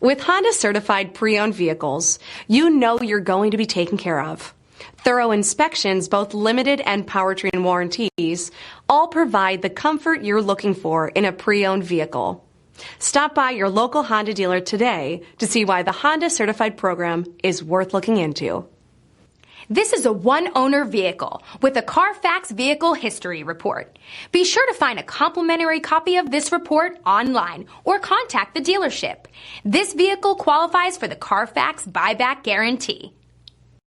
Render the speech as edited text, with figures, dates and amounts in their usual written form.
With Honda certified pre-owned vehicles, you know you're going to be taken care of. Thorough inspections, both limited and powertrain warranties, all provide the comfort you're looking for in a pre-owned vehicle. Stop by your local Honda dealer today to see why the Honda certified program is worth looking into. This is a one-owner vehicle with a CARFAX Vehicle History Report. Be sure to find a complimentary copy of this report online or contact the dealership. This vehicle qualifies for the CARFAX Buyback Guarantee.